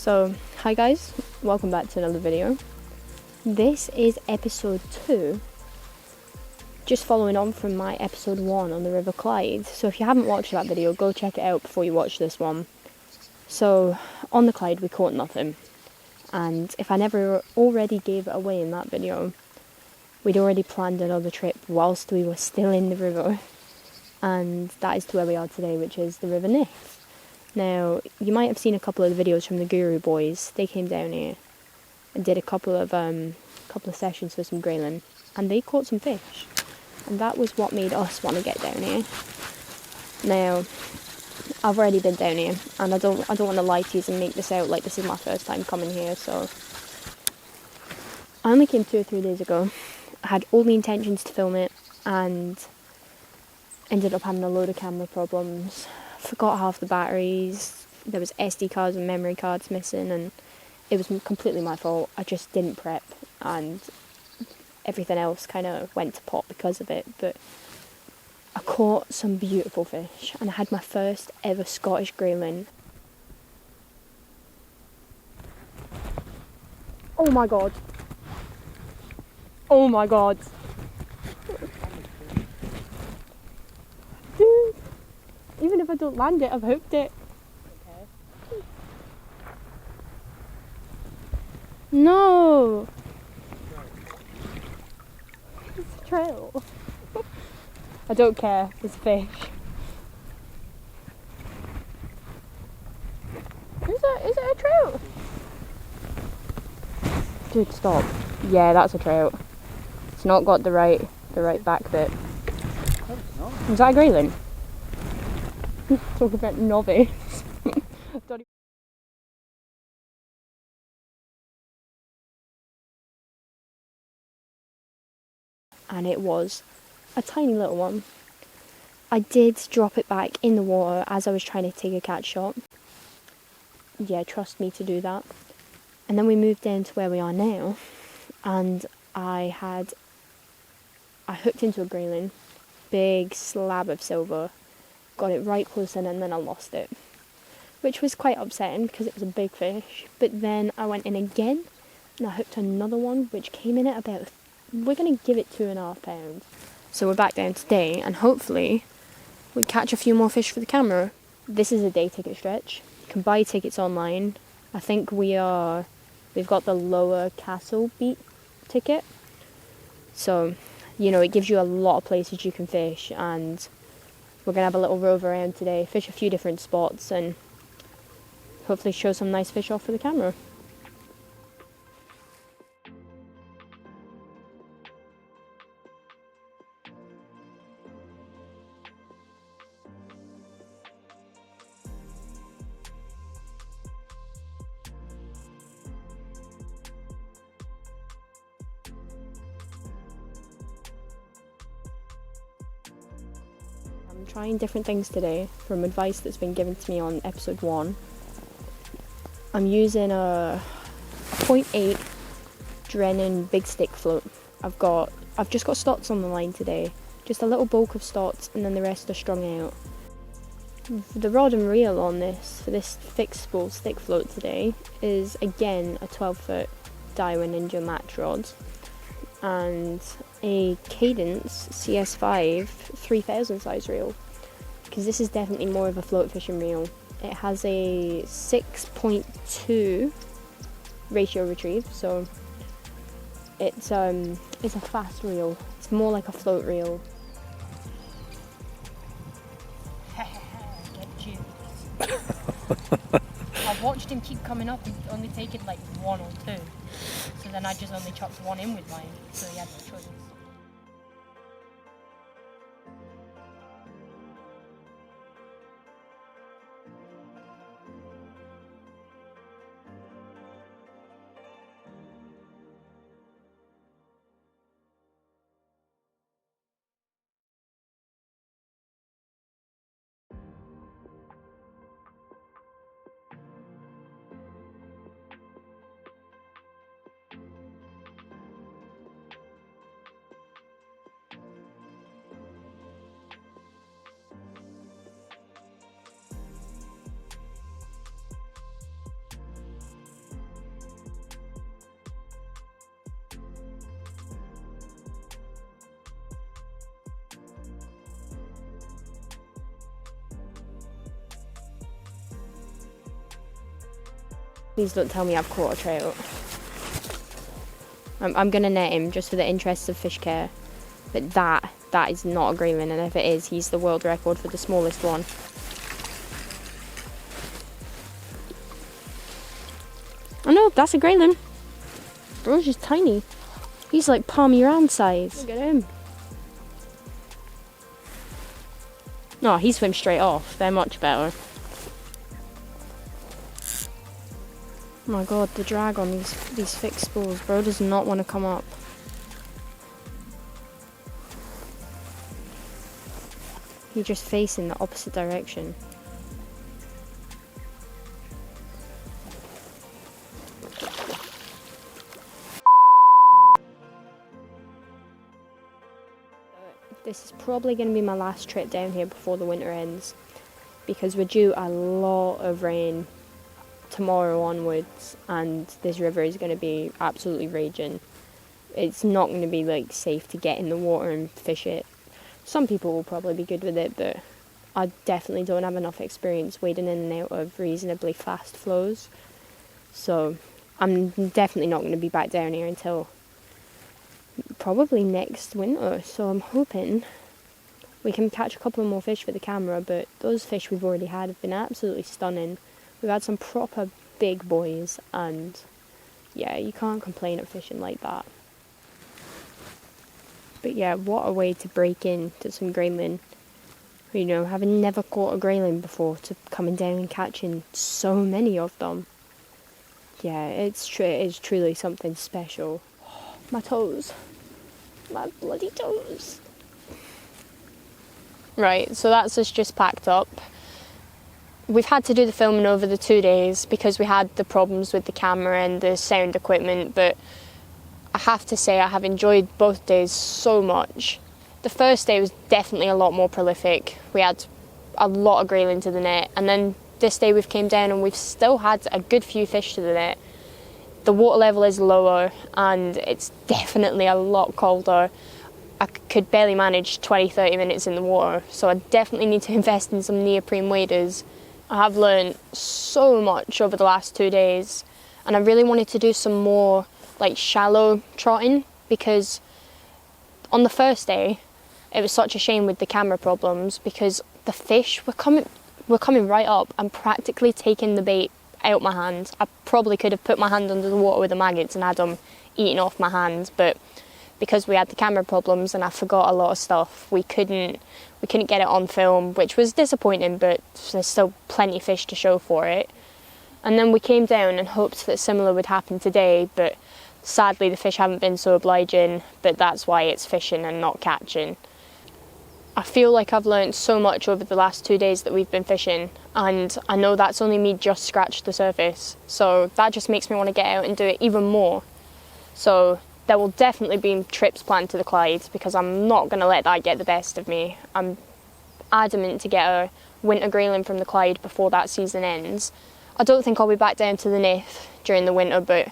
So, hi guys, welcome back to another video. This is episode 2, just following on from my episode 1 on the River Clyde. So if you haven't watched that video, go check it out before you watch this one. So, on the Clyde we caught nothing. And if I never already gave it away in that video, we'd already planned another trip whilst we were still in the river. And that is to where we are today, which is the River Nith. Now, you might have seen a couple of the videos from the Guru boys. They came down here and did a couple of sessions for some grayling, and they caught some fish. And that was what made us want to get down here. Now, I've already been down here, and I don't want to lie to you and make this out like this is my first time coming here. So, I only came 2 or 3 days ago. I had all the intentions to film it, and ended up having a load of camera problems. Forgot half the batteries, there was SD cards and memory cards missing, and it was completely my fault. I just didn't prep, and everything else kind of went to pot because of it. But I caught some beautiful fish, and I had my first ever Scottish Grayling. Oh my god. Oh my god. Dude. Even if I don't land it, I've hooked it. Okay. No! It's a trail. I don't care, it's fish. Is it a trout? Dude, stop. Yeah, that's a trout. It's not got the right back bit. Is that a grayling? Talk about novice. And it was a tiny little one. I did drop it back in the water as I was trying to take a catch shot. Yeah, trust me to do that. And then we moved down to where we are now, and I hooked into a grayling, big slab of silver, got it right close in, and then I lost it, which was quite upsetting because it was a big fish. But then I went in again and I hooked another one which came in at about, we're going to give it 2.5 pounds. So we're back down today, and hopefully we catch a few more fish for the camera. This is a day ticket stretch. You can buy tickets online. I think we've got the Lower Castle Beat ticket. So, you know, it gives you a lot of places you can fish, and we're going to have a little rove around today, fish a few different spots, and hopefully show some nice fish off for the camera. I'm trying different things today from advice that's been given to me on episode 1. I'm using a 0.8 Drennan big stick float. I've just got stots on the line today, just a little bulk of stots, and then the rest are strung out. The rod and reel on this, for this fixed spool stick float today, is again a 12-foot Daiwa Ninja match rod, and a Cadence CS5 3000 size reel, because this is definitely more of a float fishing reel. It has a 6.2 ratio retrieve, so it's a fast reel. It's more like a float reel. Get you. I've watched him keep coming up and only taken like 1 or 2. So then I just only chopped 1 in with mine, so he had no choice. Please don't tell me I've caught a trout. I'm gonna net him just for the interests of fish care. But that is not a grayling, and if it is, he's the world record for the smallest one. Oh no, that's a grayling. Bro's just tiny. He's like palm your hand size. Look at him. No, he swims straight off. They're much better. Oh my god, the drag on these thick spools. Bro does not want to come up. He's just facing the opposite direction. This is probably going to be my last trip down here before the winter ends, because we're due a lot of rain tomorrow onwards, and this river is going to be absolutely raging. It's not going to be like safe to get in the water and fish it. Some people will probably be good with it, but I definitely don't have enough experience wading in and out of reasonably fast flows. So I'm definitely not going to be back down here until probably next winter. So I'm hoping we can catch a couple more fish for the camera, but those fish we've already had have been absolutely stunning. We've had some proper big boys, and yeah, you can't complain at fishing like that. But yeah, what a way to break into some grayling. You know, having never caught a grayling before, to coming down and catching so many of them. Yeah, it is truly something special. My toes. My bloody toes. Right, so that's us just packed up. We've had to do the filming over the 2 days because we had the problems with the camera and the sound equipment, but I have to say I have enjoyed both days so much. The first day was definitely a lot more prolific. We had a lot of grayling to the net, and then this day we've came down and we've still had a good few fish to the net. The water level is lower and it's definitely a lot colder. I could barely manage 20-30 minutes in the water, so I definitely need to invest in some neoprene waders. I have learned so much over the last 2 days, and I really wanted to do some more like shallow trotting, because on the first day it was such a shame with the camera problems, because the fish were coming right up and practically taking the bait out my hand. I probably could have put my hand under the water with the maggots and had them eating off my hand, but because we had the camera problems and I forgot a lot of stuff, we couldn't get it on film, which was disappointing, but there's still plenty of fish to show for it. And then we came down and hoped that similar would happen today, but sadly the fish haven't been so obliging, but that's why it's fishing and not catching. I feel like I've learned so much over the last 2 days that we've been fishing, and I know that's only me just scratched the surface, so that just makes me want to get out and do it even more. So there will definitely be trips planned to the Clyde, because I'm not going to let that get the best of me. I'm adamant to get a winter grayling from the Clyde before that season ends. I don't think I'll be back down to the Nith during the winter, but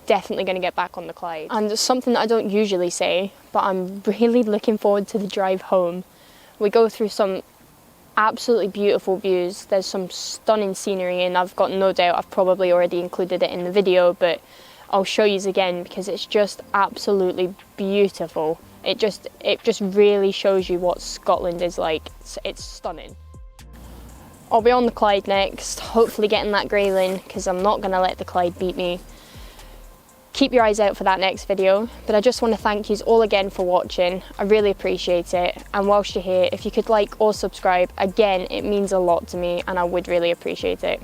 definitely going to get back on the Clyde. And it's something that I don't usually say, but I'm really looking forward to the drive home. We go through some absolutely beautiful views. There's some stunning scenery, and I've got no doubt I've probably already included it in the video, but I'll show you again because it's just absolutely beautiful. It just really shows you what Scotland is like. It's stunning. I'll be on the Clyde next, hopefully getting that grayling, because I'm not going to let the Clyde beat me. Keep your eyes out for that next video, but I just want to thank you all again for watching. I really appreciate it, and whilst you're here, if you could like or subscribe, again, it means a lot to me and I would really appreciate it.